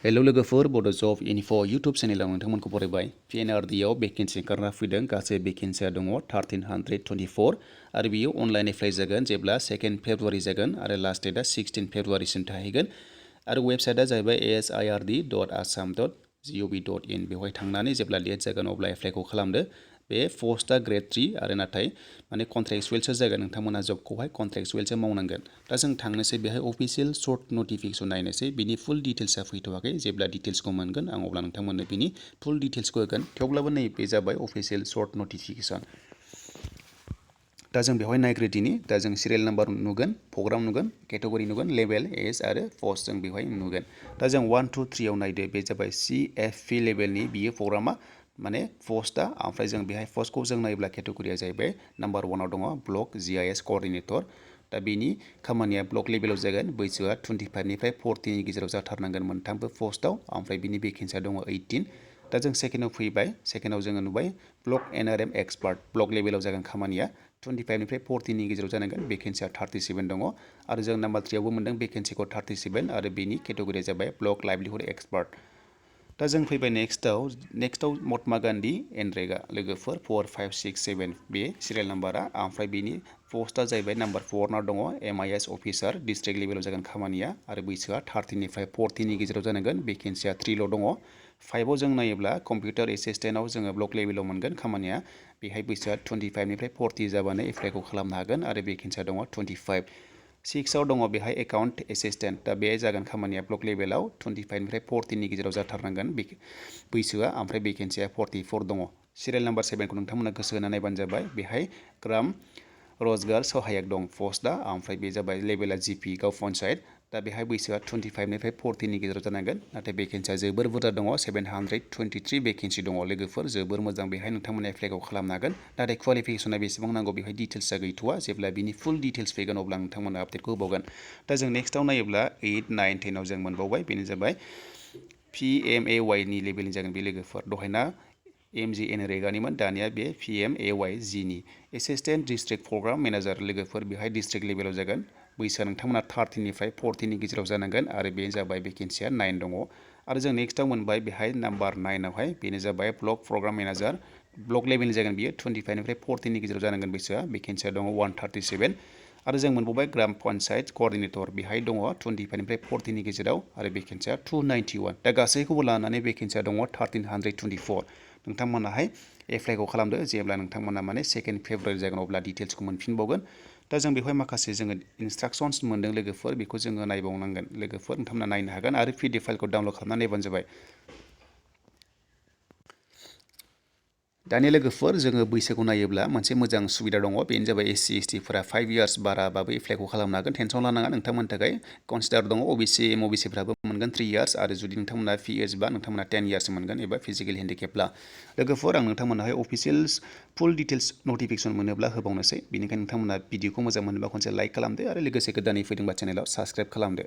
hello लोगोफोर बड' जब info YouTube चेनेलाव नोंथांमोनखौ बरायबाय पिएनआरडि आव भेकेन्सि ओंखारना फैदों गासै भेकेन्सिया दङ 1324 आरो बियो अनलाइन एप्लाइ जागोन जेब्ला 2 फेब्रुवारि जागोन आरो लास्ट डेटआ 16 फेब्रुवारिसिम थाहैगोन आरो वेबसाइटआ जाहैबाय asird.assam.gov.in बेवहाय थांनानै जेब्ला डेट जागोन अब्ला एप्लाइखौ खालामदो बे पस्टआ ग्रेड 3 आरो नाथाय माने कन्ट्रेक्चुवेलसो जागोन नोंथांमोना जबखौहाय कन्ट्रेक्चुवेलसो मावनांगोन दा जों थांनोसै बेहाय अफिशियेल सर्ट नटिफिकेसन नायनोसै बिनि फुल डिटेल्सआ फैथ'वाखै जेब्ला डिटेल्सखौ मोनगोन आं अब्ला नोंथांमोननो बिनि फुल डिटेल्सखौ होगोन थेवब्लाबो नैबे जाबाय अफिशियेल सर्ट नटिफिकेसन दा जों बेवहाय नायग्रोदिनि दा जों सिरियल नाम्बार नुगोन प्रग्राम नुगोन केटेगरि नुगोन लेभेल एज आरो पस्ट जों बेवहाय नुगोन दा जों 1 2 3 आव नायदो बे जाबाय CFP लेभेलनि बियो प्रग्रामा माने पस्टआ ओमफ्राय जों बेहाय पस्टखौ जों नायोब्ला केटेगरिया जाहैबाय नाम्बार 1 आव दङ ब्लक GIS कअर्डिनेटर दा बेनि खामानिया ब्लक लेभेलाव जागोन बैसोआ 25 निफ्राय 40 नि गेजेराव जाथारनांगोन मोनथामबो पस्टआव ओमफ्राय बिनि भेकेन्सिया दङ 18 दा जों सेकेन्डआव फैबाय सेकेन्डआव जोङो नुबाय ब्लक NRM एक्सपार्ट ब्लक लेभेलाव जागोन खामानिया 25 निफ्राय 40 नि गेजेराव जानांगोन भेकेन्सिया 37 दङ आरो जों नाम्बार 3 आवबो मोनदों भेकेन्सिखौ 37 आरो बेनि केटेगरिया जाबाय ब्लक लाइभलिहुड एक्सपार्ट दा जों फैबाय नेक्स्टआव महात्मा गान्धी एनरेगा लोगोफोर 4 5 6 7 बे सिरियल नाम्बारा ओमफ्राय बेनि पस्टआ जाहैबाय नाम्बार 4 नाव दङ MIS अफिसार डिस्ट्रिक्ट लेभेलाव जागोन खामानिया आरो बैसोआ 30 निफ्राय 40 नि गेजेराव जानांगोन भेकेन्सिया 3 ल' दङ 5 आव जों नायोब्ला कम्पिउटार एसिस्टेन्टआव जोङो ब्लक लेभेलाव मोनगोन खामानिया बेहाय बैसोआ 25 निफ्राय 40 जाबानो एप्लाइखौ खालामनो हागोन आरो भेकेन्सिया दङ 25 6 आव दङ बेहाय एकाउन्ट एसिस्टेन्ट दा बे जागोन खामानिया ब्लक लेभेलाव 25 निफ्राय 40 नि गेजेराव जाथारनांगोन बैसोआ ओमफ्राय भेकेन्सिया 44 दङ सिरियल नाम्बार 7 खौ नोंथांमोना गोसो होना नायबानो जाबाय बेहाय ग्राम रजगार सहायक दं पस्टआ ओमफ्राय बे जाबाय लेभेला GP गाव पन्सायत दा बेहाय बैसोआ 25 निफ्राय 40 नि गेजेराव जानांगोन नाथाय भेकेन्सिया जोबोर बुरजा दङ 723 भेकेन्सि दङ लोगोफोर जोबोर मोजां बेहाय नोंथांमोना एप्लाइखौ खालामनो हागोन नाथाय क्वालिफिकेसना बेसेबां नांगौ बेहाय डिटेल्सआ गैथ'वा जेब्ला बिनि फुल डिटेल्स फैगोन अब्ला नोंथांमोना आपडेटखौ होबावगोन दा जों नेक्स्टआव नायोब्ला 8 9 10 आव जों मोनबावबाय बेनो जाबाय PMAY नि लेभेलनि जागोन बे लोगोफोर दहायना MGNरेगानिमोन दानिया बे PMAY नि एसिस्टेन्ट डिस्ट्रिक्ट प्रग्राम मेनेजार लोगोफोर बेहाय डिस्ट्रिक्ट लेभेलाव जागोन बैसोआ नोंथांमोना 30 निफ्राय 40 नि गेजेराव जानांगोन आरो बे जाबाय भेकेन्सिया 9 दङ आरो जों नेक्स्टआव मोनबाय बेहाय नाम्बार 9 आवहाय बेनो जाबाय ब्लक प्रग्राम मेनेजार ब्लक लेभेलनि जागोन बियो 25 निफ्राय 40 नि गेजेराव जानांगोन बैसोआ भेकेन्सिया दङ 137 आरो जों मोनबावबाय ग्राम पन्सायत कअर्डिनेटर बेहाय दङ 25 निफ्राय 40 नि गेजेराव आरो भेकेन्सिया 291 दा गासैखौबो लानानै भेकेन्सिया दङ 1324 नोंथांमोनाहाय एप्लाइखौ खालामदो जेब्ला नोंथांमोना माने 2 फेब्रुवारि जागोन अब्ला डिटेल्सखौ मोनफिनबावगोन दा जों बेवहाय माखासे जोङो इन्सट्राक्सन्स मोनदों लोगोफोर बेखौ जोङो नायबावनांगोन लोगोफोर नोंथांमोना नायनो हागोन आरो PDF फाइलखौ डाउनलड खालामनानै नायबानो जाबाय दानिया लोगोफोर जोङो बैसोखौ नायोब्ला मोनसे मोजां सुबिदा दङ बेनो जाबाय SC ST फोरा 5 इयार्स बाराबाबो एप्लाइखौ खालामनो हागोन टेनसन लानाङा नोंथांमोननि थाखाय कनसिडार दङ OBC MOBC फोराबो मोनगोन 3 इयार्स आरो जुदि नोंथांमोना PH बा नोंथांमोना 10 इयार्स मोनगोन एबा फिजिकेल हेन्डिकेपब्ला लोगोफोर आं नोंथांमोनाहाय अफिशियेल फुल डिटेल्स नटिफिकेसन मोनोब्ला होबावनोसै बेनिखायनो नोंथांमोना भिडिअखौ मोजां मोनोबा खनसे लाइक खालामदो आरो लोगोसे गोदानै फैदोंबा चेनेलाव साबस्क्राइब खालामदो